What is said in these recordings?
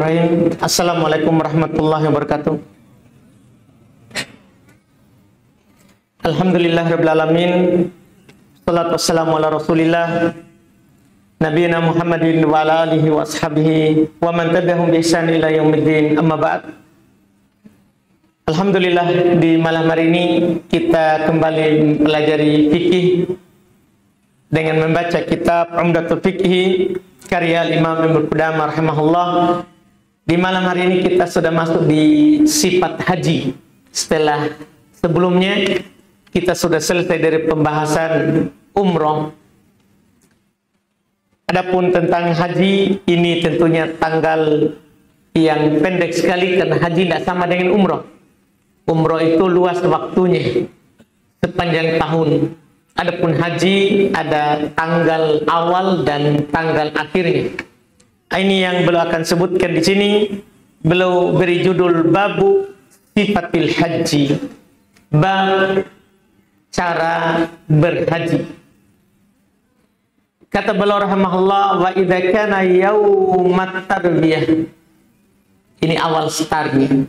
Bismillahirrahmanirrahim. Assalamualaikum warahmatullahi wabarakatuh. Alhamdulillahirabbil alamin. Shalatu wassalamu ala Rasulillah nabiyina Muhammadin wa ala alihi wa ashabihi wa man tabi'ahum bi ihsan ila yaumiddin. Amma ba'd. Alhamdulillah, di malam hari ini kita kembali mempelajari fikih dengan membaca kitab Umdatul Fiqh karya Imam Ibnu Qudamah rahimahullah. Di malam hari ini kita sudah masuk di sifat haji. Setelah sebelumnya kita sudah selesai dari pembahasan umroh. Adapun tentang haji, ini tentunya tanggal yang pendek sekali karena haji tidak sama dengan umroh. Umroh itu luas waktunya sepanjang tahun. Adapun haji ada tanggal awal dan tanggal akhirnya. Ini yang beliau akan sebutkan di sini. Beliau beri judul babu sifatil haji, bab cara berhaji. Kata beliau rahimahullah, wa idza kana yaumat tarbiyah. Ini awal startnya.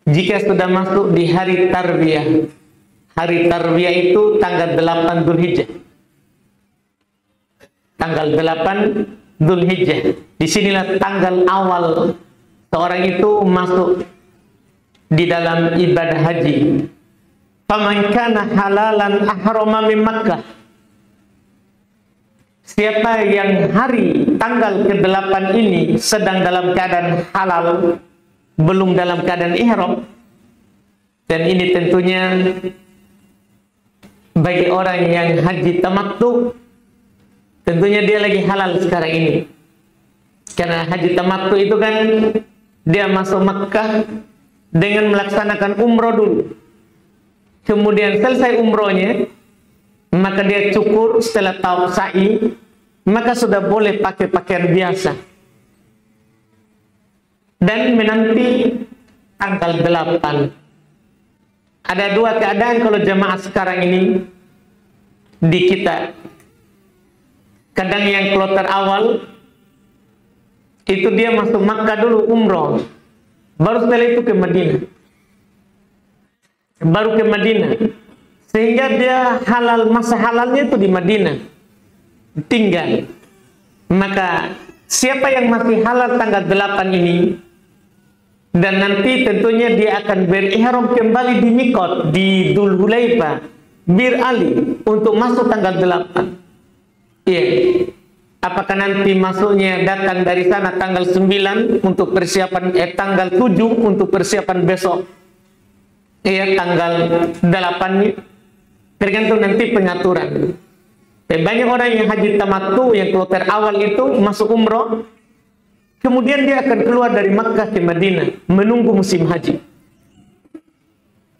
Jika sudah masuk di hari tarbiyah. Hari tarbiyah itu tanggal 8 Dzulhijjah. Tanggal 8 Dzulhijjah. Disinilah tanggal awal seorang itu masuk di dalam ibadah haji. Faman kana halalan ahrama min Makkah. Siapa yang hari tanggal ke-8 ini sedang dalam keadaan halal, belum dalam keadaan ihram, dan ini tentunya bagi orang yang haji tamattu, tentunya dia lagi halal sekarang ini. Karena haji tamattu itu kan dia masuk Makkah dengan melaksanakan umroh dulu. Kemudian selesai umrohnya, maka dia cukur setelah tawaf sa'i, maka sudah boleh pakai pakaian biasa. Dan menanti tanggal 8. Ada dua keadaan kalau jamaah sekarang ini di kita. Kadang yang kloter awal itu dia masuk Makkah dulu umroh, baru setelah itu ke Madinah, baru ke Madinah, sehingga dia halal, masa halalnya itu di Madinah tinggal. Maka siapa yang masih halal tanggal 8 ini, dan nanti tentunya dia akan berihram kembali di Mikot, di Dzul Hulaifah, Bir Ali, untuk masuk tanggal 8. Iya. Apakah nanti masuknya datang dari sana tanggal 9 untuk persiapan, tanggal 7 untuk persiapan besok. Iya, tanggal 8-nya. Tergantung nanti pengaturan. Banyak orang yang haji tamattu, yang kloter awal itu masuk umroh, kemudian dia akan keluar dari Makkah ke Madinah menunggu musim haji.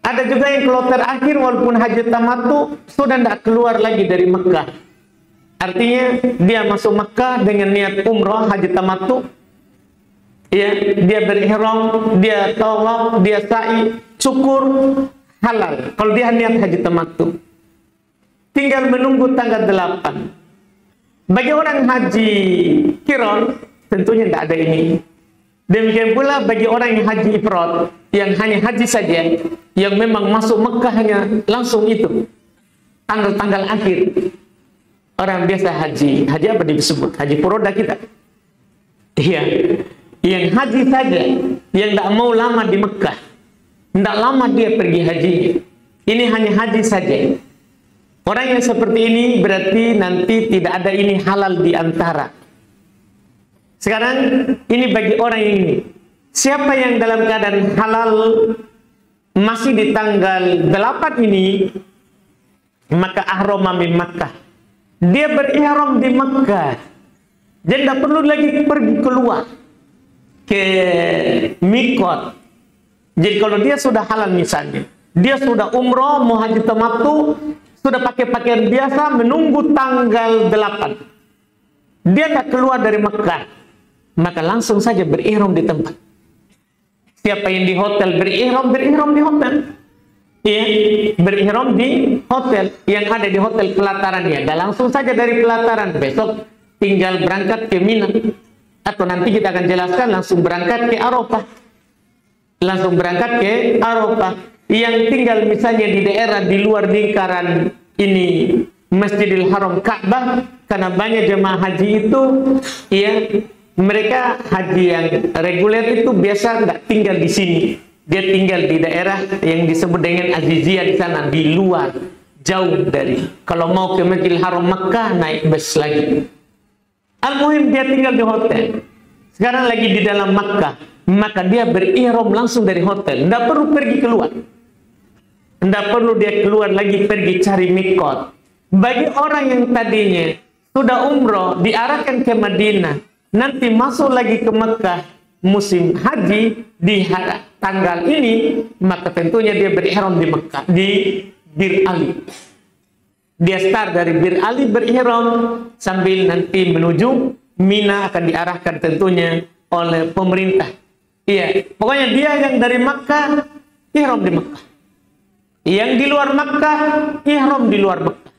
Ada juga yang kloter akhir walaupun haji tamattu sudah tidak keluar lagi dari Makkah. Artinya dia masuk Makkah dengan niat umroh haji tamattu. Ya, dia berihram, dia tawaf, dia sa'i, cukur, halal. Kalau dia niat haji tamattu, tinggal menunggu tanggal 8. Bagi orang haji kiron, tentunya tidak ada ini. Demikian pula bagi orang yang haji ifrad, yang hanya haji saja, yang memang masuk Mekah hanya langsung itu, tanggal-tanggal akhir. Orang biasa haji apa disebut? Haji furoda kita. Iya, yang haji saja, yang tidak mau lama di Mekah, tidak lama dia pergi haji. Ini hanya haji saja. Orang yang seperti ini berarti nanti tidak ada ini halal di antara. Sekarang ini bagi orang yang ini. Siapa yang dalam keadaan halal masih di tanggal 8 ini, maka ahrama min Makkah. Dia berihram di Makkah. Jadi tidak perlu lagi pergi keluar ke Mikot. Jadi kalau dia sudah halal misalnya, dia sudah umroh, mau haji tamattu, sudah pakai pakaian biasa, menunggu tanggal 8. Dia tidak keluar dari Makkah, maka langsung saja berihram di tempat. Siapa yang di hotel berihram di hotel. Iya, berihram di hotel yang ada di hotel pelataran ya. Dan langsung saja dari pelataran besok tinggal berangkat ke Mina atau nanti kita akan jelaskan langsung berangkat ke Arafah. Langsung berangkat ke Arafah. Yang tinggal misalnya di daerah di luar lingkaran ini Masjidil Haram Ka'bah, karena banyak jemaah haji itu ya mereka haji yang reguler itu biasa nggak tinggal di sini. Dia tinggal di daerah yang disebut dengan Aziziyah di sana, di luar, jauh dari. Kalau mau ke Masjidil Haram Makkah naik bus lagi. Al-muhim dia tinggal di hotel. Sekarang lagi di dalam Makkah, maka dia berihram langsung dari hotel. Tidak perlu pergi keluar. Tidak perlu dia keluar lagi pergi cari mikot. Bagi orang yang tadinya sudah umroh diarahkan ke Madinah, nanti masuk lagi ke Makkah musim haji di tanggal ini, maka tentunya dia berihram di Makkah, di Bir Ali. Dia start dari Bir Ali berihram sambil nanti menuju Mina akan diarahkan tentunya oleh pemerintah. Iya, pokoknya dia yang dari Makkah ihram di Makkah. Yang di luar Makkah ihram di luar Makkah.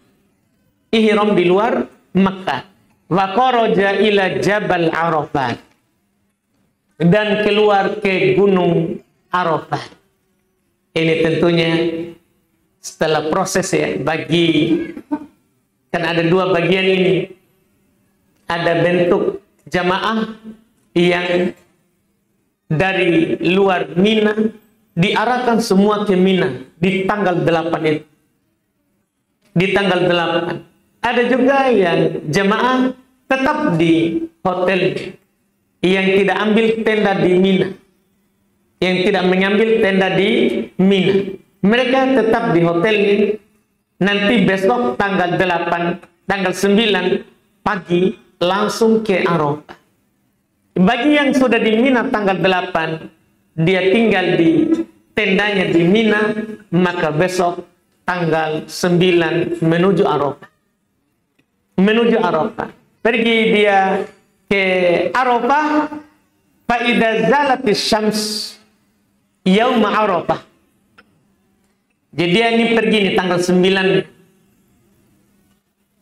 Ihram di luar Makkah. Wa kharaja ila Jabal Arafat. Dan keluar ke Gunung Arafah. Ini tentunya setelah proses ya, bagi kan ada dua bagian ini. Ada bentuk jamaah yang dari luar Mina diarahkan semua ke Mina di tanggal 8 itu. Di tanggal 8. Ada juga yang jamaah tetap di hotel, yang tidak ambil tenda di Mina, yang tidak mengambil tenda di Mina. Mereka tetap di hotel ini. Nanti besok tanggal 8, tanggal 9 pagi langsung ke Arafah. Bagi yang sudah di Mina tanggal 8, dia tinggal di tendanya di Mina, maka besok tanggal 9 menuju Arafah. Menuju Arafah. Pergi dia ke Arafah, fa idza zalatis syams yaum Arafah. Jadi dia ini pergi nih tanggal 9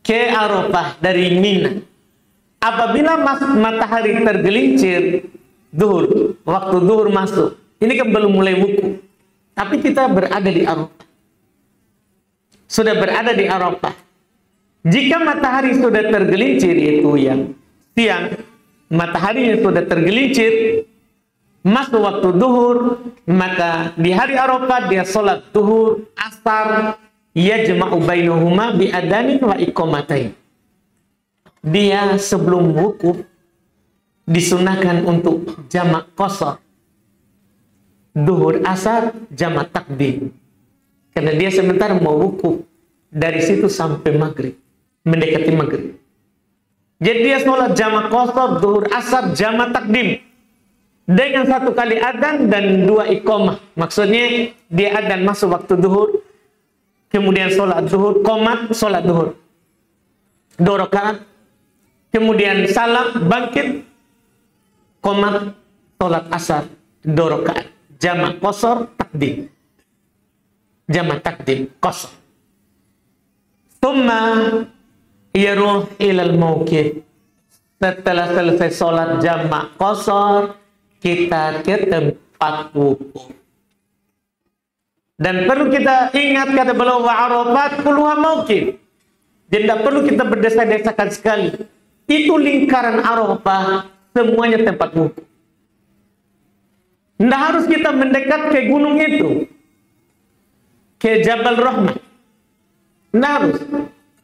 ke Arafah dari Mina. Apabila matahari tergelincir duhur, waktu duhur masuk. Ini kan belum mulai wukuf. Tapi kita berada di Arafah. Sudah berada di Arafah. Jika matahari sudah tergelincir, itu yang siang, matahari sudah tergelincir, masuk waktu duhur, maka di hari Arafah dia sholat duhur, asar, yajma'u bainahuma bi'adanin wa iqamatain. Dia sebelum wukuf disunahkan untuk jamak qasar, duhur asar, jamak takdim. Karena dia sebentar mau wukuf dari situ sampai maghrib, mendekati maghrib. Jadi dia sholat jamak qasar, duhur asar, jamak takdim dengan 1 kali adzan dan 2 iqamah. Maksudnya dia adzan masuk waktu duhur, kemudian sholat duhur, qomat, sholat duhur 2 rakaat, kemudian salam, bangkit, qomat, sholat asar 2 rakaat, jamak qasar, takdim. Jamak takdim, qasar. Thumma yaruh ilal mauqif. Setelah selesai sholat jamak qasar, kita ke tempat wukuf. Dan perlu kita ingat kata beliau, wa Arafat kulluha mauqif. Jadi tidak perlu kita berdesak-desakan sekali. Itu lingkaran Arafah, semuanya tempat wukuf. Tidak harus kita mendekat ke gunung itu, ke Jabal Rahmah. Tidak harus.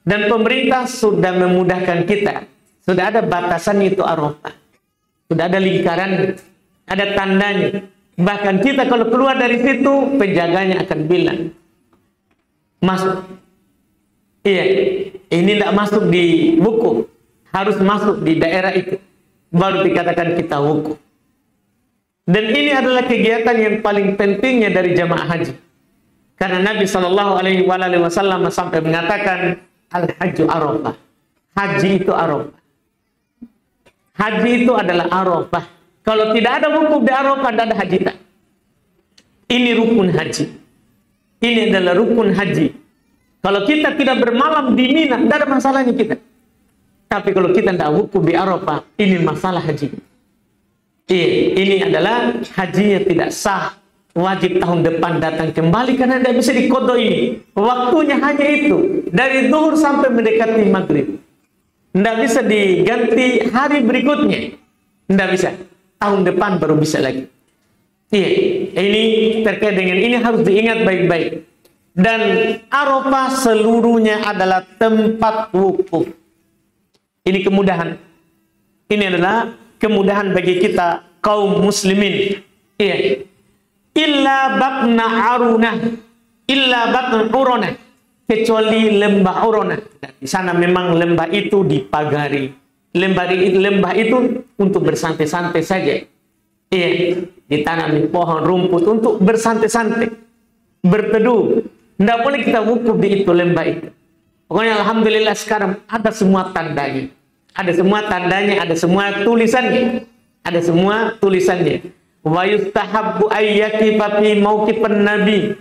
Dan pemerintah sudah memudahkan kita. Sudah ada batasan itu Arafah. Sudah ada lingkaran, ada tandanya. Bahkan kita kalau keluar dari situ, penjaganya akan bilang, masuk. Iya, ini tidak masuk di wukuf. Harus masuk di daerah itu. Baru dikatakan kita wukuf. Dan ini adalah kegiatan yang paling pentingnya dari jamaah haji. Karena Nabi SAW sampai mengatakan, Al-Hajju Arafah. Haji itu Arafah. Haji itu adalah Arafah. Kalau tidak ada wukuf di Arafah, tidak ada haji. Ini rukun haji. Ini adalah rukun haji. Kalau kita tidak bermalam di Mina, tidak ada masalahnya kita. Tapi kalau kita tidak wukuf di Arafah, ini masalah haji. Iya, ini adalah hajinya tidak sah. Wajib tahun depan datang kembali karena tidak bisa dikodok ini. Waktunya hanya itu. Dari zuhur sampai mendekati maghrib. Tidak bisa diganti hari berikutnya. Tidak bisa. Tahun depan baru bisa lagi. Iya, ini terkait dengan ini harus diingat baik-baik. Dan Arafah seluruhnya adalah tempat wukuf. Ini kemudahan. Ini adalah kemudahan bagi kita kaum muslimin. Iya. Illa batna arunah, illa batna urunah, kecuali lembah urunah. Di sana memang lembah itu dipagari. Lembah itu untuk bersantai-santai saja. Iya, ditanami pohon rumput untuk bersantai-santai, berteduh. Tidak boleh kita wukuf di itu lembah itu. Pokoknya alhamdulillah sekarang ada semua tandanya. Ada semua tandanya, ada semua tulisannya. Ada semua tulisannya. Wa yustahabbu ayyakifa fi mauqifan nabi.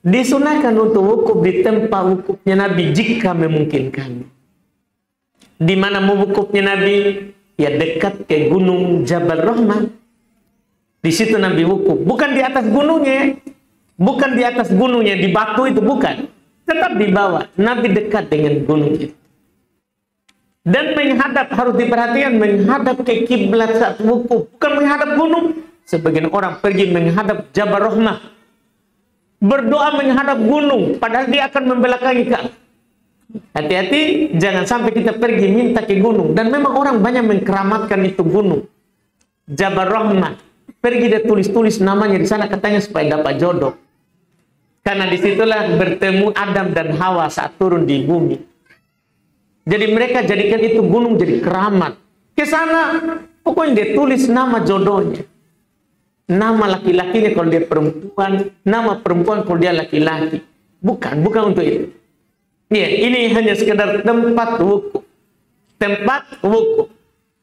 Disunahkan untuk wukuf di tempat wukufnya Nabi jika memungkinkan. Di mana mau wukufnya Nabi? Ya dekat ke gunung Jabal Rahmah. Di situ Nabi wukuf. Bukan di atas gunungnya. Bukan di atas gunungnya, di batu itu bukan. Tetap di bawah. Nabi dekat dengan gunung itu. Dan menghadap, harus diperhatikan, menghadap ke kiblat saat wukuf. Bukan menghadap gunung. Sebagian orang pergi menghadap Jabal Rahmah. Berdoa menghadap gunung. Padahal dia akan membelakangi Ka'bah. Hati-hati, jangan sampai kita pergi minta ke gunung. Dan memang orang banyak mengkeramatkan itu gunung. Jabal Rahmah. Pergi dia tulis-tulis namanya di sana katanya supaya dapat jodoh. Karena disitulah bertemu Adam dan Hawa saat turun di bumi. Jadi mereka jadikan itu gunung jadi keramat. Ke sana, pokoknya dia tulis nama jodohnya. Nama laki-lakinya kalau dia perempuan, nama perempuan kalau dia laki-laki. Bukan untuk itu. Ya, ini hanya sekedar tempat wukuf. Tempat wukuf.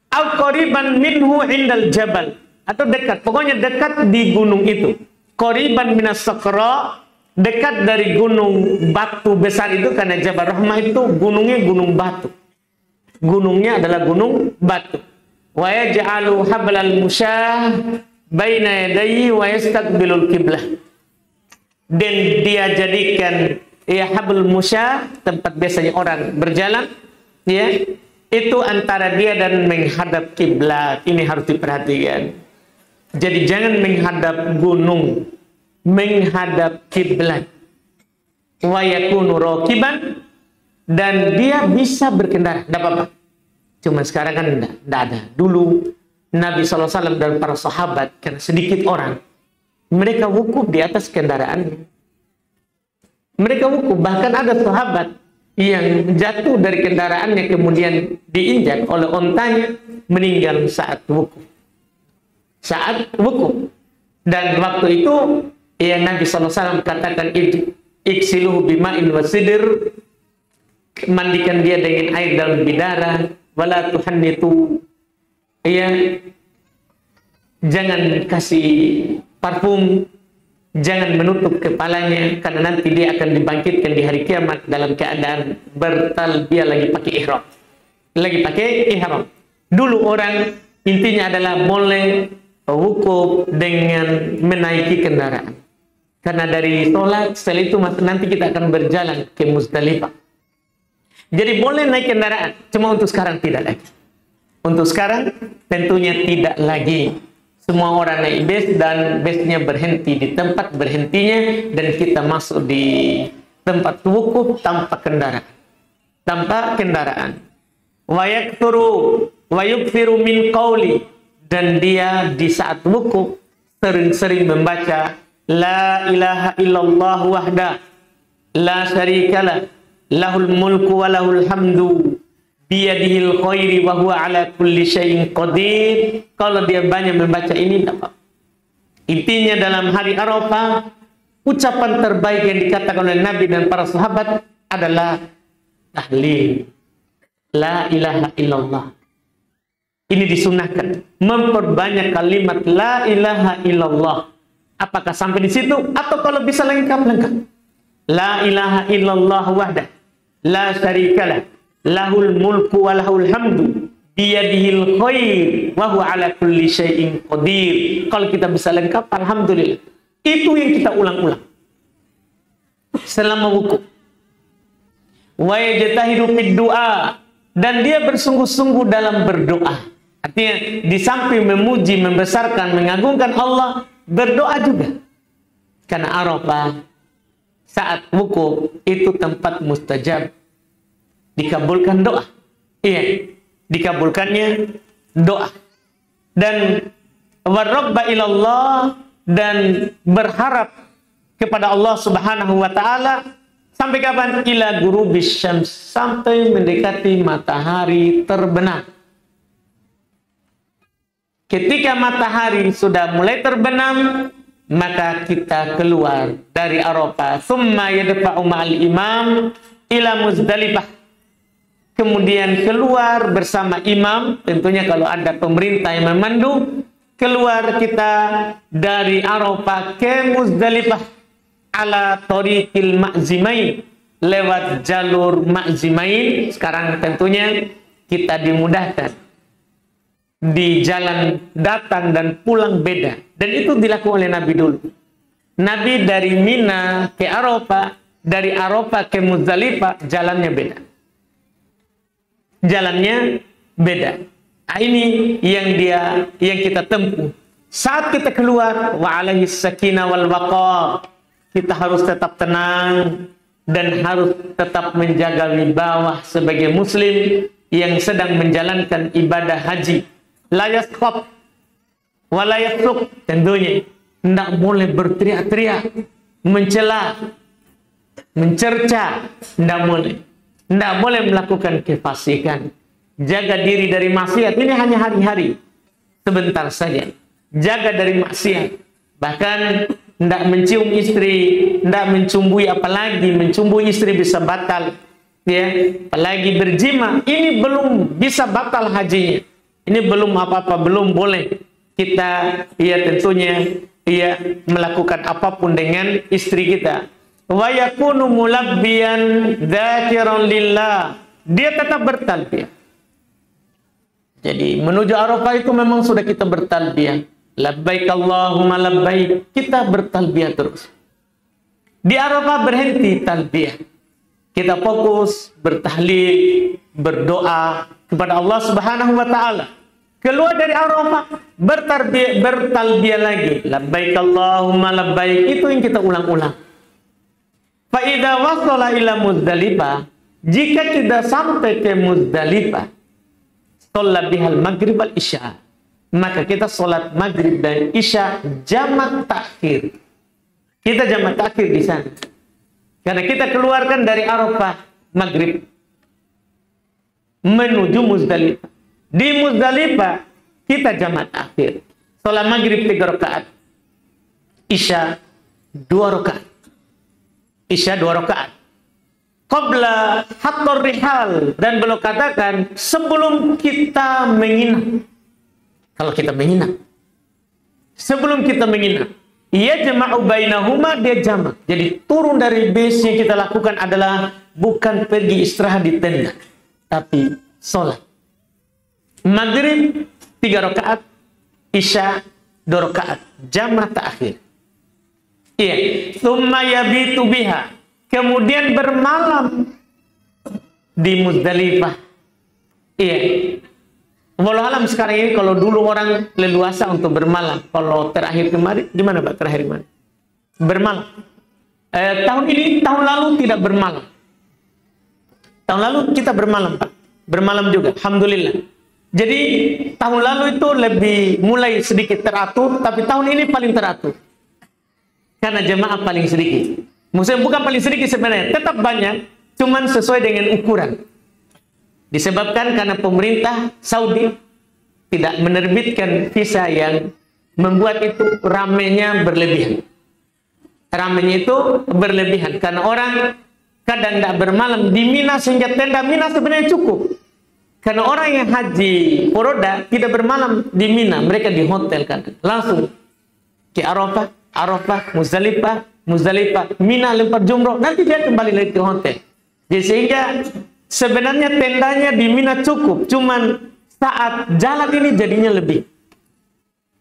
Al-qariban minhu indal jabal. Atau dekat, pokoknya dekat di gunung itu. Qariban minas sakra, dekat dari gunung batu besar itu, karena Jabal Rahmah itu gunungnya gunung batu. Gunungnya adalah gunung batu. Wa yaj'alu hablal musyah baina yadayhi wa yastaqbilul qiblah. Dan dia jadikan ya hablul musyah, tempat biasanya orang berjalan, ya, itu antara dia dan menghadap kiblat. Ini harus diperhatikan. Jadi jangan menghadap gunung, menghadap kiblat. Wa yakunu raqiban, dan dia bisa berkendara, tidak apa-apa. Cuma sekarang kan tidak ada. Dulu Nabi SAW dan para sahabat, karena sedikit orang, mereka wukuf di atas kendaraan. Mereka wukuf, bahkan ada sahabat yang jatuh dari kendaraannya kemudian diinjak oleh ontanya, meninggal saat wukuf. Saat wukuf. Dan waktu itu ya Nabi SAW katakan, iksiluhu bima'in wa sidr, mandikan dia dengan air daun bidara, wala tuhannitu, ya, jangan kasih parfum, jangan menutup kepalanya, karena nanti dia akan dibangkitkan di hari kiamat dalam keadaan bertalbiyah, lagi pakai ihram. Lagi pakai ihram. Dulu orang intinya adalah boleh wukuf dengan menaiki kendaraan. Karena dari sholat, setelah itu nanti kita akan berjalan ke Muzdalifah. Jadi boleh naik kendaraan, cuma untuk sekarang tidak lagi. Untuk sekarang tentunya tidak lagi. Semua orang naik bus dan busnya berhenti di tempat berhentinya, dan kita masuk di tempat wukuf tanpa kendaraan. Tanpa kendaraan. Wa yakthuru wa yukthiru min qawli, dan dia di saat wukuf sering-sering membaca la ilaha illallah wahda la syarikalah lahul mulku wa lahul hamdu biyadihil khairi wa huwa ala kulli syai'in qadir. Kalau dia banyak membaca ini, apa? Intinya dalam hari Arafah, ucapan terbaik yang dikatakan oleh Nabi dan para sahabat adalah tahlil la ilaha illallah. Ini disunahkan, memperbanyak kalimat la ilaha illallah. Apakah sampai di situ? Atau kalau bisa lengkap. La ilaha illallah wahdah la syarikalah lahul mulku wa lahul hamdu biyadihil khair wa huwa ala kulli syai'in qadir. Kalau kita bisa lengkap, alhamdulillah. Itu yang kita ulang-ulang selama wukuf. Wa yajtahidu fid du'a, dan dia bersungguh-sungguh dalam berdoa. Artinya di samping memuji, membesarkan, mengagungkan Allah, berdoa juga. Karena Arafah saat wukuf itu tempat mustajab, dikabulkan doa. Iya, dikabulkannya doa. Dan warabba ilallah, dan berharap kepada Allah Subhanahu wa taala sampai kapan? Ila ghurubis syams, sampai mendekati matahari terbenam. Ketika matahari sudah mulai terbenam, maka kita keluar dari Arafah. Tsumma yadfa'u ma'al imam ila Muzdalifah. Kemudian keluar bersama imam, tentunya kalau ada pemerintah yang memandu, keluar kita dari Arafah ke Muzdalifah ala tariqil ma'zimain, lewat jalur ma'zimain. Sekarang tentunya kita dimudahkan. Di jalan datang dan pulang beda. Dan itu dilakukan oleh Nabi dulu. Nabi dari Mina ke Arafah, dari Arafah ke Muzdalifah, jalannya beda. Jalannya beda. Nah, ini yang kita tempuh. Saat kita keluar, wa alaihi sakinah wal waqar, kita harus tetap tenang dan harus tetap menjaga wibawah sebagai muslim yang sedang menjalankan ibadah haji. La yaskhab wa la yasuk, tentunya tidak boleh berteriak-teriak, mencela, mencerca, tidak boleh. Tidak boleh melakukan kefasikan. Jaga diri dari maksiat. Ini hanya hari-hari, sebentar saja. Jaga dari maksiat. Bahkan tidak mencium istri, tidak mencumbui, apalagi mencumbui istri bisa batal. Ya, apalagi berjima, ini belum bisa batal hajinya. Ini belum apa-apa, belum boleh kita tentunya melakukan apapun dengan istri kita. Wa yakunu mulabbiyan dzakiran lillah. Dia tetap bertalbiyah. Jadi menuju Arafah itu memang sudah kita bertalbiyah. Labbaik Allahumma labbaik. Kita bertalbiyah terus. Di Arafah berhenti talbiyah. Kita fokus bertahlil, berdoa kepada Allah Subhanahu wa taala. Keluar dari Arafah, bertalbiyah lagi. Labbaik Allahumma labbaik. Itu yang kita ulang-ulang. Fa idza wasala ila Muzdalifah, jika kita sampai ke Muzdalifah, sholat bihal maghrib wal isya, maka kita sholat maghrib dan isya jamak takhir. Kita jamak takhir di sana. Karena kita keluarkan dari Arafah maghrib menuju Muzdalifah. Di Muzdalifah kita jamak takhir. Sholat maghrib 3 rakaat, isya 2 rakaat. Isya 2 rakaat. Qabla hattor rihal, dan beliau katakan sebelum kita menginap. Kalau kita menginap, sebelum kita menginap, ia jama'u bainahuma, dia jamak. Jadi turun dari base yang kita lakukan adalah bukan pergi istirahat di tenda, tapi sholat. Maghrib 3 rakaat, isya 2 rakaat, jamak ta'khir. Iya, tsumma yabitu biha, kemudian bermalam di Muzdalifah. Iya. Wallahu alam sekarang ini, kalau dulu orang leluasa untuk bermalam. Kalau terakhir kemarin, gimana Pak terakhir kemarin? Bermalam. Tahun ini, tahun lalu tidak bermalam. Tahun lalu kita bermalam Pak. Bermalam juga, alhamdulillah. Jadi tahun lalu itu lebih mulai sedikit teratur, tapi tahun ini paling teratur. Karena jemaah paling sedikit. Maksudnya bukan paling sedikit sebenarnya, tetap banyak, cuman sesuai dengan ukuran. Disebabkan karena pemerintah Saudi tidak menerbitkan visa yang membuat itu ramenya berlebihan. Ramenya itu berlebihan karena orang kadang tidak bermalam di Mina, sehingga tenda Mina sebenarnya cukup. Karena orang yang haji Furoda tidak bermalam di Mina, mereka di hotel kan, langsung ke Arafah, Muzdalifah, Mina, lempar jumroh, nanti dia kembali lagi ke hotel. Jadi sehingga sebenarnya tendanya di Mina cukup, cuman saat jalan ini jadinya lebih.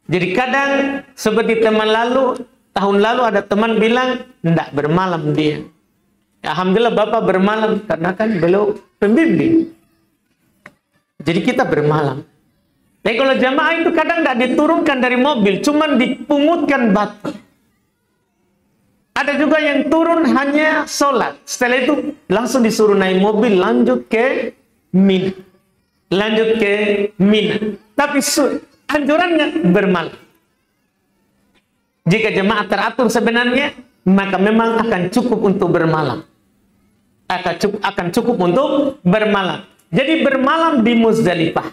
Jadi kadang seperti tahun lalu ada teman bilang, enggak bermalam dia. Alhamdulillah Bapak bermalam, karena kan beliau pembimbing. Jadi kita bermalam. Tapi kalau jamaah itu kadang enggak diturunkan dari mobil, cuman dipungutkan batu. Ada juga yang turun hanya sholat. Setelah itu langsung disuruh naik mobil, lanjut ke Mina. Tapi anjurannya bermalam. Jika jemaah teratur sebenarnya, maka memang akan cukup untuk bermalam. Akan cukup untuk bermalam. Jadi bermalam di Muzdalifah.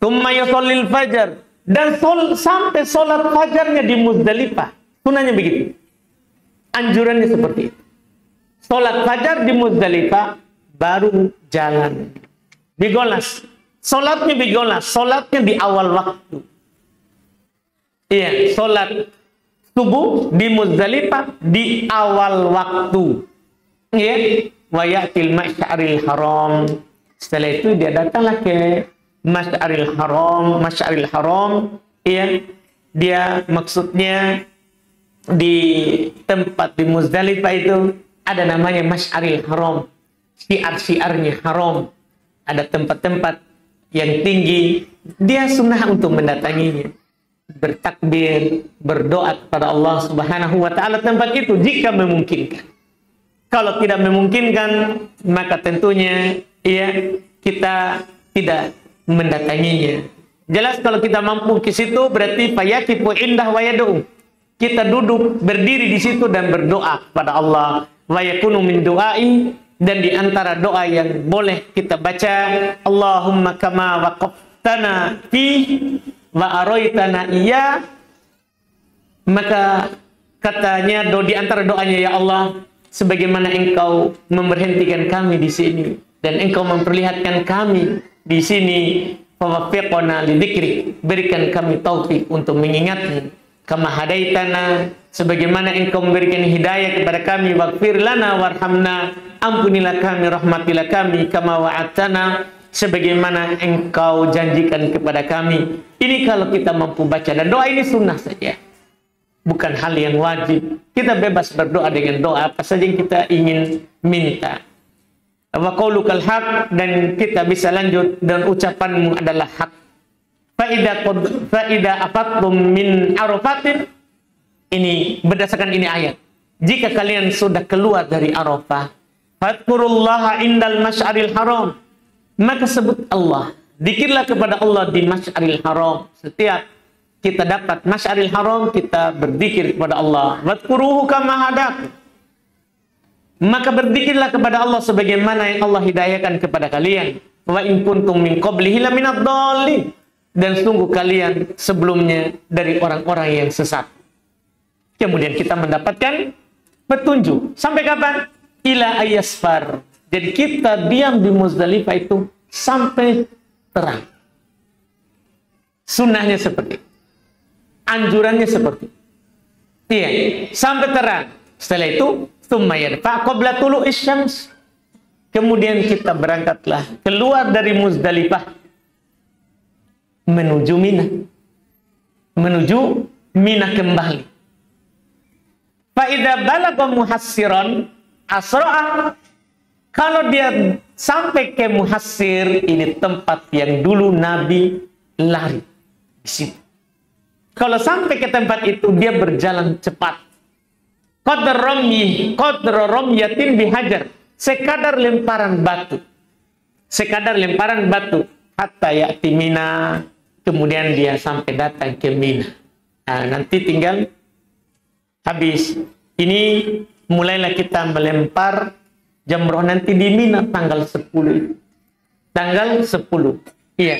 Tsumma yusallil fajar. Dan sampai sholat fajarnya di Muzdalifah. Sunahnya begitu. Anjurannya seperti itu. Sholat fajar di Muzdalifah, baru jalan. Bigolas. Sholatnya di awal waktu. Iya, sholat subuh di Muzdalifah di awal waktu. Iya, wa ya'til masy'aril haram. Setelah itu dia datanglah ke Masy'aril Haram. Iya, dia maksudnya di tempat di Muzdalifah itu ada namanya Masy'aril Haram. Syiar-syiarnya haram. Ada tempat-tempat yang tinggi, dia sunnah untuk mendatanginya. Bertakbir, berdoa kepada Allah Subhanahu wa taala tempat itu jika memungkinkan. Kalau tidak memungkinkan, maka tentunya kita tidak mendatanginya. Jelas kalau kita mampu ke situ berarti fayaqifu indah wa yad'u. Kita duduk berdiri di situ dan berdoa kepada Allah. Wa yakunu min du'ai, dan di antara doa yang boleh kita baca, Allahumma kama waqaftana fi wa araitana iya. Maka katanya di antara doanya, ya Allah, sebagaimana Engkau memberhentikan kami di sini dan Engkau memperlihatkan kami di sini, fawaffiqna lidzikrik, berikan kami taufik untuk mengingatmu. Kama hadaitana, sebagaimana Engkau memberikan hidayah kepada kami, waghfir lana warhamna, ampunilah kami, rahmatilah kami, kama wa'adtana, sebagaimana Engkau janjikan kepada kami. Ini kalau kita mampu baca, dan doa ini sunnah saja, bukan hal yang wajib. Kita bebas berdoa dengan doa apa saja yang kita ingin minta. Wa qaulukal haq, dan kita bisa lanjut, dan ucapanmu adalah hak. Fa'ida afattum min arafatin, ini berdasarkan ini ayat. Jika kalian sudah keluar dari Arafah, fadkurullaha indal masy'aril haram, maka sebut Allah, zikirlah kepada Allah di Masy'aril Haram. Setiap kita dapat Masy'aril Haram, kita berzikir kepada Allah. Wadkuruhu kama hadakum, maka berzikirlah kepada Allah sebagaimana yang Allah hidayahkan kepada kalian. Wa in kuntum min qablihi laminad dhalin, dan sungguh kalian sebelumnya dari orang-orang yang sesat. Kemudian kita mendapatkan petunjuk. Sampai kapan? Ila ayasfar. Jadi kita diam di Muzdalifah itu sampai terang. Sunnahnya seperti, anjurannya seperti, iya, sampai terang. Setelah itu, tsumma yarfa qabla tulu'is syams. Kemudian kita berangkatlah keluar dari Muzdalifah menuju Mina kembali. Fa'idha balagha muhassiran asra'a, kalau dia sampai ke Muhassir, ini tempat yang dulu Nabi lari di situ. Kalau sampai ke tempat itu, dia berjalan cepat. Qadra ramyatin bihajar, sekadar lemparan batu, hatta ya'ti Mina, kemudian dia sampai datang ke Mina. Nah, nanti tinggal habis ini mulailah kita melempar jamroh nanti di Mina tanggal 10 itu. Tanggal 10. Iya.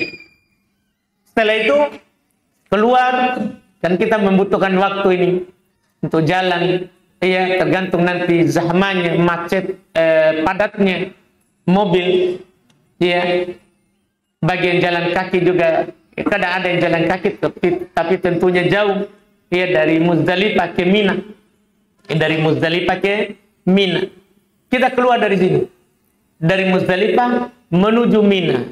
Setelah itu keluar, dan kita membutuhkan waktu ini untuk jalan. Iya, tergantung nanti zahmannya, macet, padatnya mobil. Iya. Bagian jalan kaki juga kadang ada yang jalan kaki, tapi tentunya jauh. Iya, dari Muzdalifah ke Mina. Dari Muzdalifah ke Mina. Kita keluar dari sini. Dari Muzdalifah menuju Mina.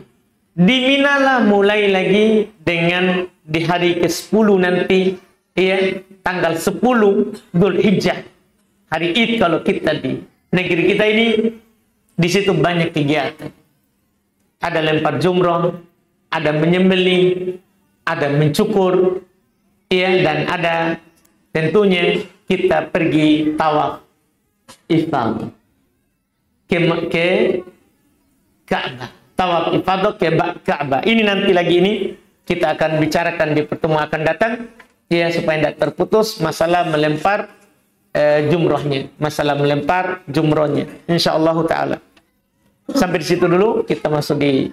Di Mina lah mulai lagi dengan di hari ke-10 nanti, ya, tanggal 10 Dzulhijjah. Hari Id kalau kita di negeri kita ini, di situ banyak kegiatan. Ada lempar jumroh, ada menyembelih, ada mencukur, ya, dan ada tentunya kita pergi tawaf ifadah ke Ka'bah. Tawaf ifadah ke Ka'bah. Ini nanti lagi ini kita akan bicarakan di pertemuan akan datang, ya, supaya tidak terputus masalah melempar jumrohnya, masalah melempar jumrohnya, insyaallah taala. Sampai di situ dulu, kita masuk di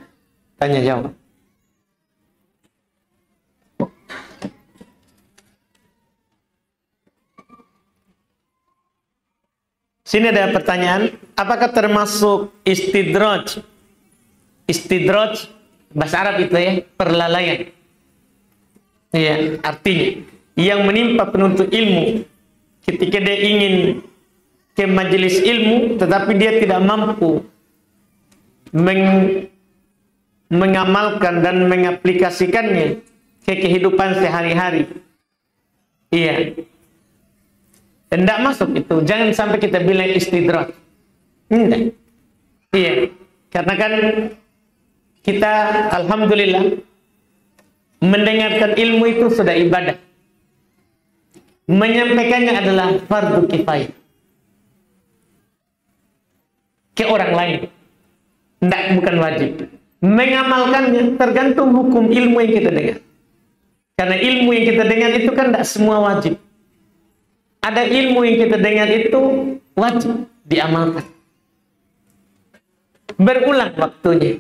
tanya jawab. Sini ada pertanyaan, apakah termasuk istidraj? Istidraj bahasa Arab itu, ya, perlalaian. Ya, artinya yang menimpa penuntut ilmu ketika dia ingin ke majelis ilmu tetapi dia tidak mampu mengamalkan dan mengaplikasikannya ke kehidupan sehari-hari. Iya. Tidak masuk itu. Jangan sampai kita bilang istidraj. Tidak. Iya. Karena kan kita alhamdulillah mendengarkan ilmu itu sudah ibadah. Menyampaikannya adalah fardu kifayah ke orang lain. Tidak, bukan wajib. Mengamalkannya tergantung hukum ilmu yang kita dengar. Karena ilmu yang kita dengar itu kan tidak semua wajib. Ada ilmu yang kita dengar itu wajib diamalkan. Berulang waktunya.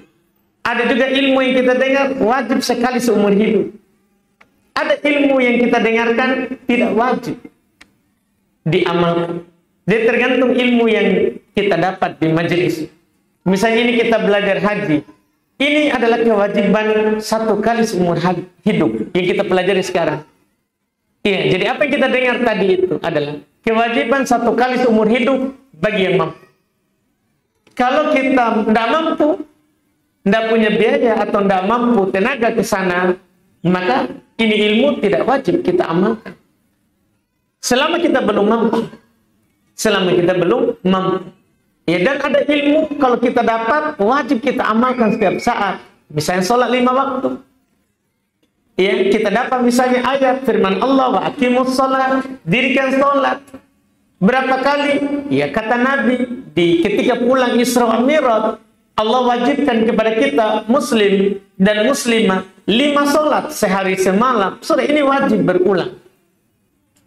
Ada juga ilmu yang kita dengar wajib sekali seumur hidup. Ada ilmu yang kita dengarkan tidak wajib diamalkan. Jadi tergantung ilmu yang kita dapat di majelis. Misalnya ini kita belajar haji. Ini adalah kewajiban satu kali seumur hidup yang kita pelajari sekarang. Iya, jadi apa yang kita dengar tadi itu adalah kewajiban satu kali seumur hidup bagi yang mampu. Kalau kita tidak mampu, tidak punya biaya atau tidak mampu tenaga ke sana, maka ini ilmu tidak wajib kita amalkan. Selama kita belum mampu. Selama kita belum mampu. Ya, dan ada ilmu kalau kita dapat wajib kita amalkan setiap saat. Misalnya sholat 5 waktu. Ya, kita dapat misalnya ayat firman Allah, wa aqimus sholat, dirikan sholat. Berapa kali? Ya, kata Nabi ketika pulang Isra wa Mi'raj, Allah wajibkan kepada kita muslim dan muslimah 5 sholat sehari semalam. Sudah, ini wajib berulang.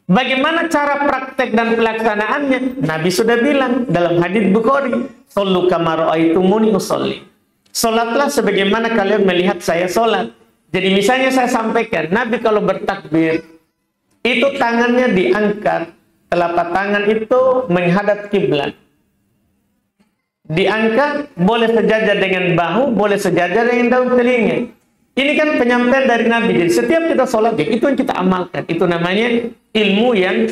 Bagaimana cara praktek dan pelaksanaannya? Nabi sudah bilang dalam hadits Bukhari, "Shollu kama ra'aitumuni usolli." Salatlah sebagaimana kalian melihat saya salat. Jadi misalnya saya sampaikan, Nabi kalau bertakbir, itu tangannya diangkat, telapak tangan itu menghadap kiblat. Diangkat, boleh sejajar dengan bahu, boleh sejajar dengan daun telinga. Ini kan penyampaian dari Nabi. Jadi setiap kita sholat, itu yang kita amalkan. Itu namanya ilmu yang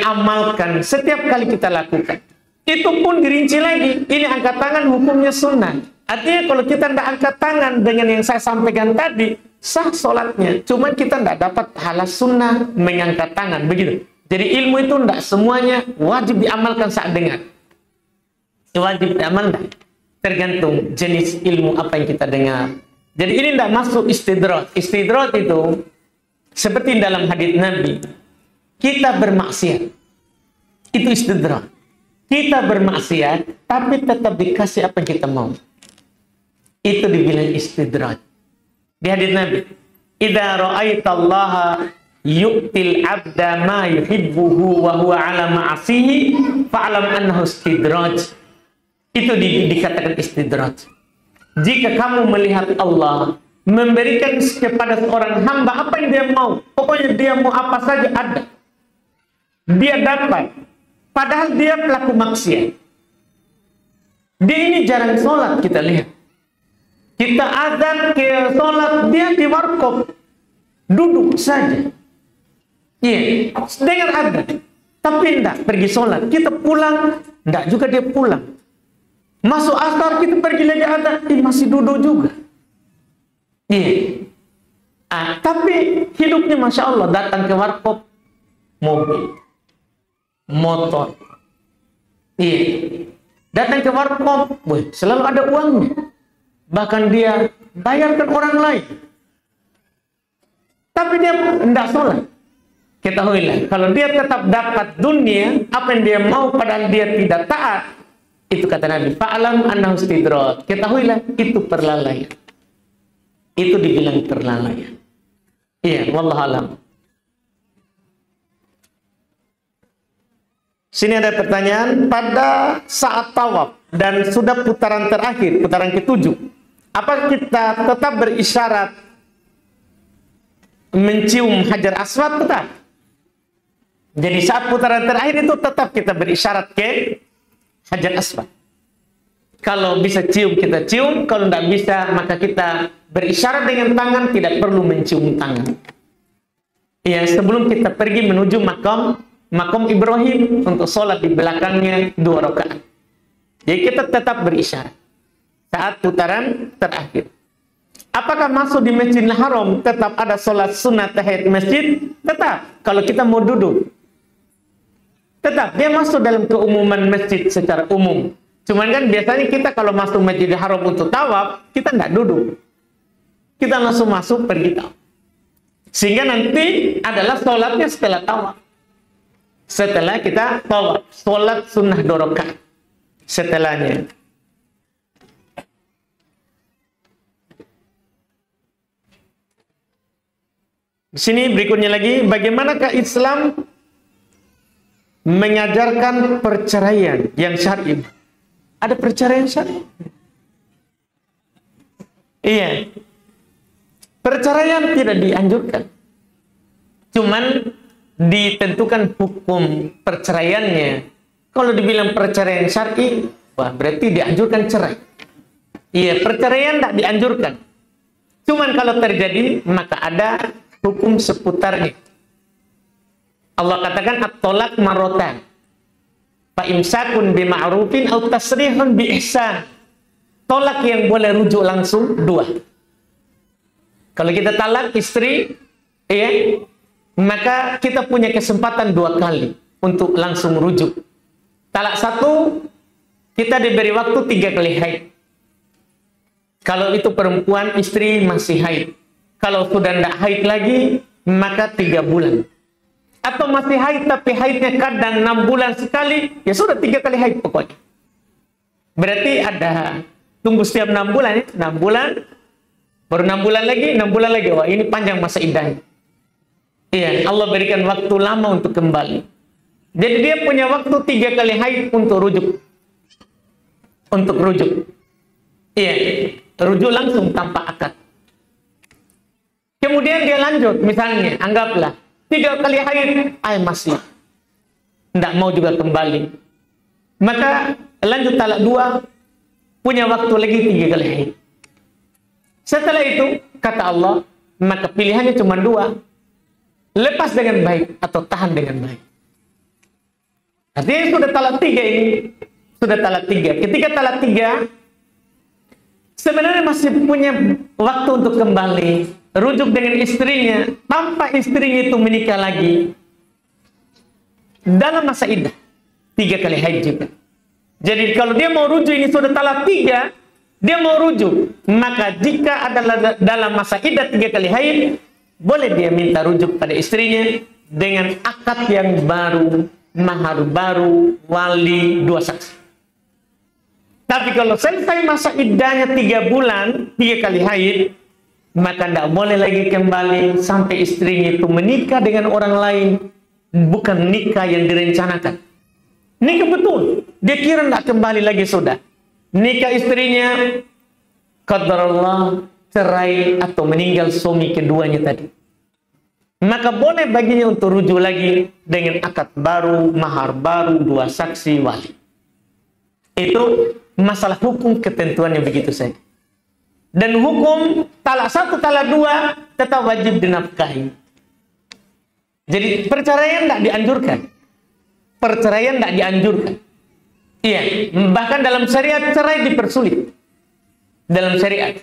amalkan setiap kali kita lakukan. Itu pun dirinci lagi. Ini angkat tangan hukumnya sunnah. Artinya kalau kita tidak angkat tangan dengan yang saya sampaikan tadi, sah sholatnya. Cuma kita tidak dapat pahala sunnah mengangkat tangan. Begitu. Jadi ilmu itu tidak semuanya wajib diamalkan saat dengar. Wajib diamalkan. Tergantung jenis ilmu apa yang kita dengar. Jadi ini tidak masuk istidrat. Istidrat itu seperti dalam hadits Nabi. Kita bermaksiat. Itu istidrat. Kita bermaksiat, tapi tetap dikasih apa yang kita mau. Itu dibilang istidrat. Di hadits Nabi, "Idza ra'aitallaha yu'til 'abda ma yuhibbuhu wa huwa 'ala ma'asihi fa'lam annahu istidraj." Itu dikatakan istidraj. Jika kamu melihat Allah memberikan kepada seorang hamba apa yang dia mau, pokoknya dia mau apa saja ada, dia dapat, padahal dia pelaku maksiat. Dia ini jarang sholat, kita lihat. Kita azan ke sholat, dia di warkop duduk saja. Iya, dengar azan, tapi tidak pergi sholat. Kita pulang, tidak juga dia pulang. Masuk asar kita pergi lagi ada, masih duduk juga. Iya. Tapi hidupnya Masya Allah, datang ke warkop, mobil, motor. Iya. Datang ke warkop, selalu ada uangnya. Bahkan dia bayarkan orang lain. Tapi dia tidak sholat. Ketahuilah, kalau dia tetap dapat dunia, apa yang dia mau padahal dia tidak taat, itu kata Nabi, fa'alam annahu istidrat. Ketahuilah, itu perlalaian. Itu dibilang perlalaian. Iya, wallahu alam. Sini ada pertanyaan, pada saat tawaf dan sudah putaran terakhir, putaran ke-7, apa kita tetap berisyarat mencium Hajar Aswad? Tetap. Jadi saat putaran terakhir itu tetap kita berisyarat ke Hajar Aswad. Kalau bisa cium, kita cium. Kalau tidak bisa, maka kita berisyarat dengan tangan, tidak perlu mencium tangan. Ya, sebelum kita pergi menuju makam Ibrahim untuk sholat di belakangnya 2 rakaat. Jadi kita tetap berisyarat saat putaran terakhir. Apakah masuk di Masjidil Haram tetap ada sholat sunat tahiyat masjid? Tetap. Kalau kita mau duduk, tetap dia masuk dalam keumuman masjid secara umum. Cuman kan biasanya kita kalau masuk Masjidil Haram untuk tawaf, kita tidak duduk. Kita langsung masuk pergi tawaf. Sehingga nanti adalah sholatnya setelah tawaf. Setelah kita tawaf, sholat sunnah 2 rakaat. Setelahnya. Di sini berikutnya lagi, bagaimanakah Islam mengajarkan perceraian yang syar'i? Ada perceraian syar'i? Iya. Perceraian tidak dianjurkan. Cuman ditentukan hukum perceraiannya. Kalau dibilang perceraian syar'i, wah berarti dianjurkan cerai. Iya, perceraian tidak dianjurkan. Cuman kalau terjadi, maka ada hukum seputarnya. Allah katakan at-tolak marotan. Fa imsakun bima'rufin aw tasrihun bi ihsan. Tolak yang boleh rujuk langsung 2. Kalau kita talak istri, ya, maka kita punya kesempatan 2 kali untuk langsung rujuk. Talak 1, kita diberi waktu 3 kali haid. Kalau itu perempuan, istri masih haid. Kalau sudah tidak haid lagi, maka 3 bulan. Atau masih haid, tapi haidnya kadang 6 bulan sekali, ya sudah 3 kali haid pokoknya. Berarti ada, tunggu setiap 6 bulan, ya. 6 bulan, baru 6 bulan lagi, 6 bulan lagi. Wah, ini panjang masa iddahnya. Iya, Allah berikan waktu lama untuk kembali. Jadi dia punya waktu 3 kali haid untuk rujuk. Untuk rujuk. Iya, rujuk langsung tanpa akad. Kemudian dia lanjut, misalnya, anggaplah 3 kali haid, masih tidak mau juga kembali. Maka lanjut talak 2, punya waktu lagi 3 kali haid. Setelah itu, kata Allah, maka pilihannya cuma 2. Lepas dengan baik atau tahan dengan baik. Artinya sudah talak 3 ini, sudah talak 3. Ketika talak 3, sebenarnya masih punya waktu untuk kembali. Rujuk dengan istrinya, tanpa istrinya itu menikah lagi. Dalam masa iddah, 3 kali haid juga. Jadi kalau dia mau rujuk, ini sudah talak 3, dia mau rujuk. Maka jika adalah dalam masa iddah 3 kali haid, boleh dia minta rujuk pada istrinya dengan akad yang baru, mahar baru, wali, 2 saksi. Tapi kalau selesai masa iddahnya 3 bulan, 3 kali haid, maka tidak boleh lagi kembali sampai istrinya itu menikah dengan orang lain. Bukan nikah yang direncanakan. Nikah betul. Dia kira tidak kembali lagi sudah. Nikah istrinya, qadarullah, cerai atau meninggal suami keduanya tadi. Maka boleh baginya untuk rujuk lagi dengan akad baru, mahar baru, 2 saksi, wali. Itu masalah hukum ketentuannya begitu saja. Dan hukum talak 1, talak 2 tetap wajib dinafkahi. Jadi perceraian tidak dianjurkan. Perceraian tidak dianjurkan. Iya, bahkan dalam syariat cerai dipersulit. Dalam syariat.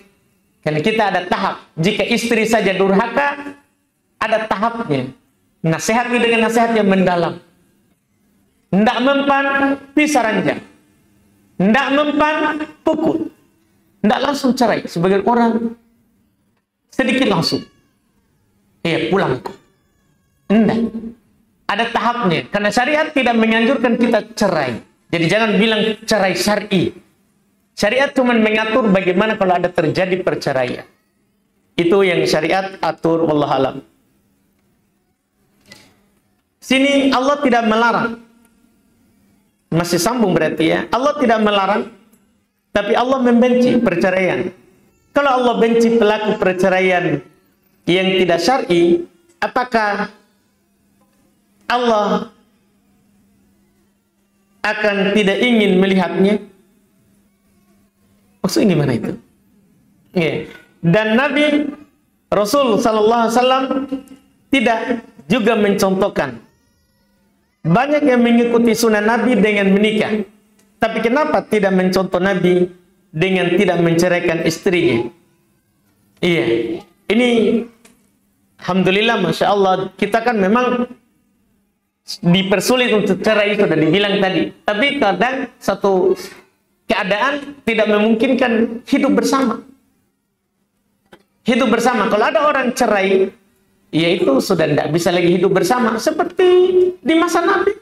Karena kita ada tahap. Jika istri saja durhaka, ada tahapnya. Nasihati dengan nasihat yang mendalam. Ndak mempan, pisah ranjang. Ndak mempan, pukul. Ndak langsung cerai. Sebagian orang sedikit langsung. Iya, pulang. Ndak. Ada tahapnya. Karena syariat tidak menganjurkan kita cerai. Jadi jangan bilang cerai syar'i. Syariat cuma mengatur bagaimana kalau ada terjadi perceraian. Itu yang syariat atur, wallahu alam. Sini Allah tidak melarang. Masih sambung berarti ya. Allah tidak melarang, tapi Allah membenci perceraian. Kalau Allah benci pelaku perceraian yang tidak syar'i, apakah Allah akan tidak ingin melihatnya? Maksudnya gimana itu? Yeah. Dan Nabi Rasul Sallallahu Alaihi Wasallam tidak juga mencontohkan. Banyak yang mengikuti sunnah Nabi dengan menikah, tapi kenapa tidak mencontoh Nabi dengan tidak menceraikan istrinya? Iya, ini alhamdulillah, masya Allah, kita kan memang dipersulit untuk cerai, sudah dibilang tadi. Tapi kadang satu keadaan tidak memungkinkan hidup bersama. Hidup bersama. Kalau ada orang cerai, yaitu sudah tidak bisa lagi hidup bersama. Seperti di masa Nabi.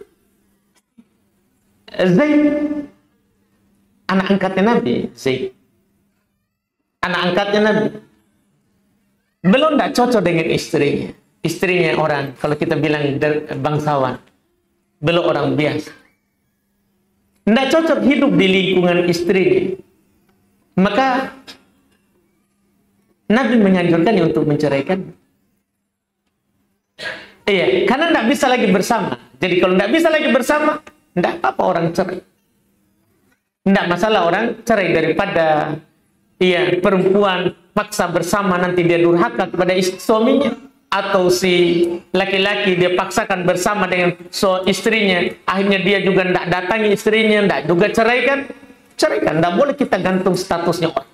Zaid, anak angkatnya Nabi. Zaid, anak angkatnya Nabi. Belum tidak cocok dengan istrinya. Istrinya orang, kalau kita bilang bangsawan, belum orang biasa. Tidak cocok hidup di lingkungan istrinya. Maka Nabi menganjurkannya untuk menceraikan. Iya, karena tidak bisa lagi bersama. Jadi kalau tidak bisa lagi bersama, tidak apa-apa orang cerai. Tidak masalah orang cerai daripada perempuan paksa bersama nanti dia durhaka kepada suaminya. Atau si laki-laki dia paksakan bersama dengan istrinya, akhirnya dia juga tidak datangi istrinya, tidak juga ceraikan. Tidak boleh kita gantung statusnya orang.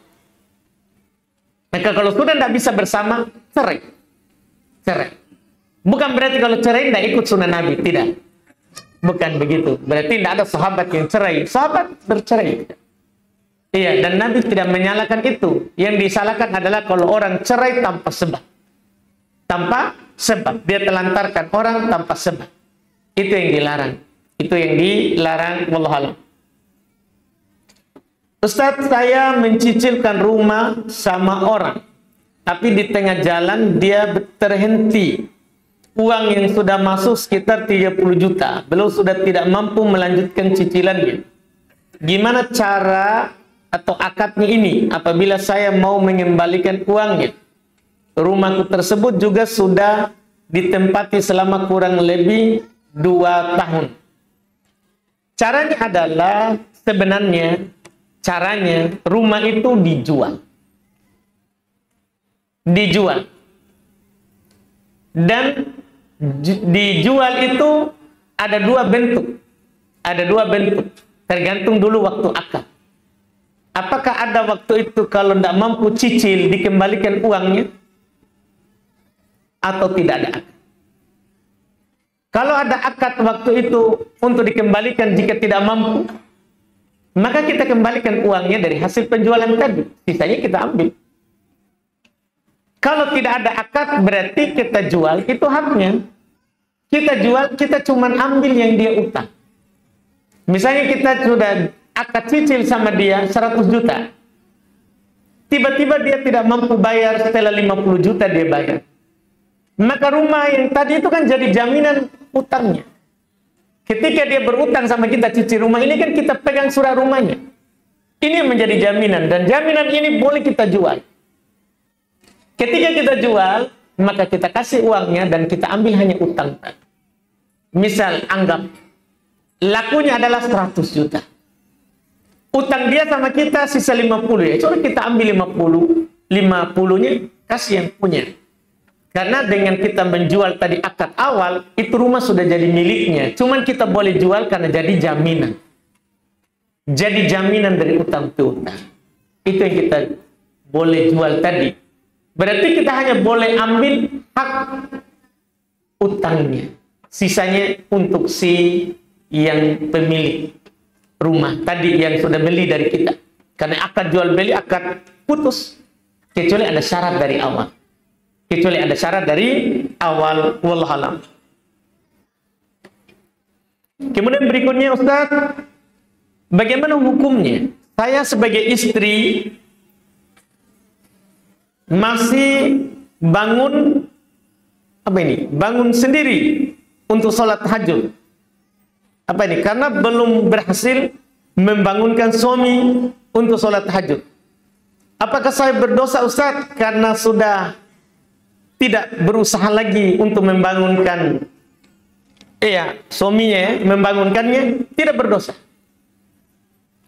Maka kalau sudah tidak bisa bersama, cerai. Bukan berarti kalau cerai tidak ikut sunnah Nabi, tidak. Bukan begitu. Berarti tidak ada sahabat yang cerai. Sahabat bercerai. Iya, dan Nabi tidak menyalahkan itu. Yang disalahkan adalah kalau orang cerai tanpa sebab. Tanpa sebab. Dia telantarkan orang tanpa sebab. Itu yang dilarang. Itu yang dilarang. Wallahu a'lam. Ustaz, saya mencicilkan rumah sama orang. Tapi di tengah jalan dia terhenti. Uang yang sudah masuk sekitar 30 juta. Beliau sudah tidak mampu melanjutkan cicilannya. Gimana cara atau akadnya ini apabila saya mau mengembalikan uangnya? Rumahku tersebut juga sudah ditempati selama kurang lebih 2 tahun. Caranya adalah caranya rumah itu dijual. Dan dijual itu ada 2 bentuk. Tergantung dulu waktu akad. Apakah ada waktu itu kalau tidak mampu cicil dikembalikan uangnya? Atau tidak ada akad? Kalau ada akad waktu itu untuk dikembalikan jika tidak mampu, maka kita kembalikan uangnya dari hasil penjualan tadi. Sisanya kita ambil. Kalau tidak ada akad berarti kita jual, itu haknya. Kita jual, kita cuma ambil yang dia utang. Misalnya kita sudah akad cicil sama dia 100 juta. Tiba-tiba dia tidak mampu bayar, setelah 50 juta dia bayar. Maka rumah yang tadi itu kan jadi jaminan utangnya. Ketika dia berutang sama kita cicil rumah ini kan kita pegang surat rumahnya. Ini menjadi jaminan dan jaminan ini boleh kita jual. Ketika kita jual, maka kita kasih uangnya dan kita ambil hanya utang. Misal anggap lakunya adalah 100 juta. Utang dia sama kita sisa 50 ya. Coba kita ambil 50-nya kasih yang punya. Karena dengan kita menjual tadi akad awal, itu rumah sudah jadi miliknya. Cuman kita boleh jual karena jadi jaminan. jadi jaminan dari utang piutang. Itu yang kita boleh jual tadi. Berarti kita hanya boleh ambil hak utangnya. Sisanya untuk si yang pemilik rumah tadi yang sudah beli dari kita. Karena akad jual beli akad putus. Kecuali ada syarat dari awal. Kecuali ada syarat dari awal. Wallahualam. Kemudian berikutnya Ustaz, bagaimana hukumnya? Saya sebagai istri masih bangun bangun sendiri untuk sholat tahajud. Apa ini? Karena belum berhasil membangunkan suami untuk sholat tahajud. Apakah saya berdosa Ustaz karena sudah tidak berusaha lagi untuk membangunkan suaminya, membangunkannya? Tidak berdosa.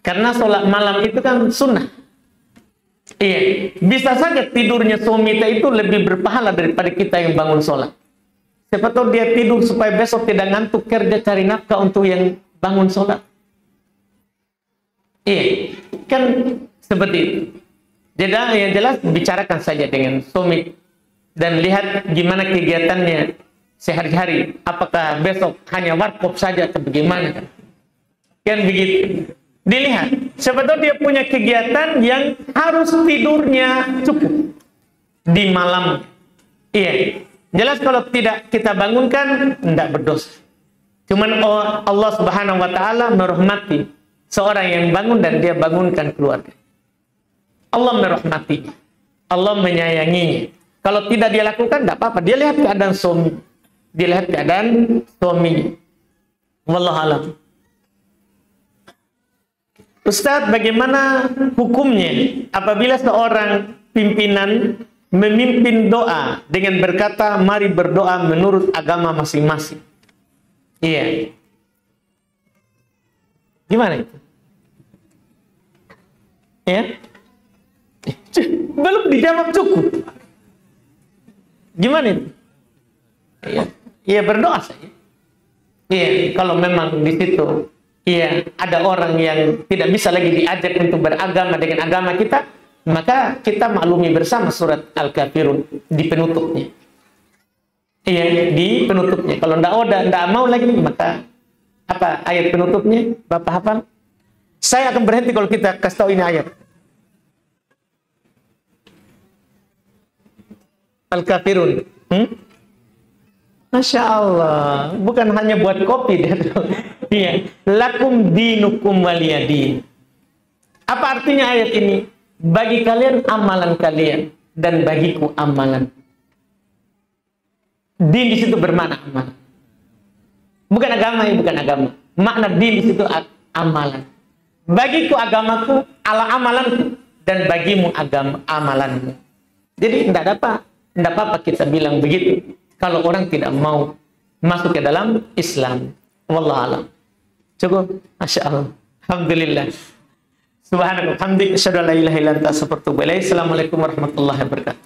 Karena sholat malam itu kan sunnah. Iya, bisa saja tidurnya suami kita itu lebih berpahala daripada kita yang bangun sholat. Siapa tahu dia tidur supaya besok tidak ngantuk kerja cari nafkah untuk yang bangun sholat. Iya, kan seperti itu. Jadi yang jelas bicarakan saja dengan suami dan lihat gimana kegiatannya sehari-hari. Apakah besok hanya warkop saja atau bagaimana? Kan begitu. Dilihat. Siapa tahu dia punya kegiatan yang harus tidurnya cukup di malam. Iya. Jelas kalau tidak kita bangunkan, tidak berdosa. Cuman Allah Subhanahu wa Ta'ala merahmati seorang yang bangun dan dia bangunkan keluarga. Allah merahmatinya. Allah menyayanginya. Kalau tidak dia lakukan, tidak apa-apa. Dia lihat keadaan suami. Dia lihat keadaan suaminya. Wallahualam. Ustaz, bagaimana hukumnya apabila seorang pimpinan memimpin doa dengan berkata, mari berdoa menurut agama masing-masing? Iya. Gimana itu? Ya? Belum dijawab cukup. Gimana itu? Iya. Iya, berdoa saja. Iya, kalau memang di situ ada orang yang tidak bisa lagi diajak untuk beragama dengan agama kita, maka kita maklumi bersama surat Al-Kafirun di penutupnya. Iya, di penutupnya. Kalau tidak mau lagi, maka apa ayat penutupnya? Bapak hafal? Saya akan berhenti kalau kita kasih tahu ini ayat. Al-Kafirun. Masya Allah, bukan hanya buat kopi dia. Iya, lakum dinukum waliyadin. Apa artinya ayat ini? Bagi kalian amalan kalian dan bagiku amalan. Din di situ bermakna amalan. Bukan agama, bukan agama. Makna din di situ amalan. Bagiku agamaku, ala amalanku, dan bagimu agama amalanmu. Jadi tidak apa-apa kita bilang begitu. Kalau orang tidak mau masuk ke dalam Islam. Wallahualam. Cukup. Masya Allah. Alhamdulillah. Subhanallah. Alhamdulillah. Asyhadu an la ilaha illa anta astaghfiruka wa atubu ilaik. Assalamualaikum warahmatullahi wabarakatuh.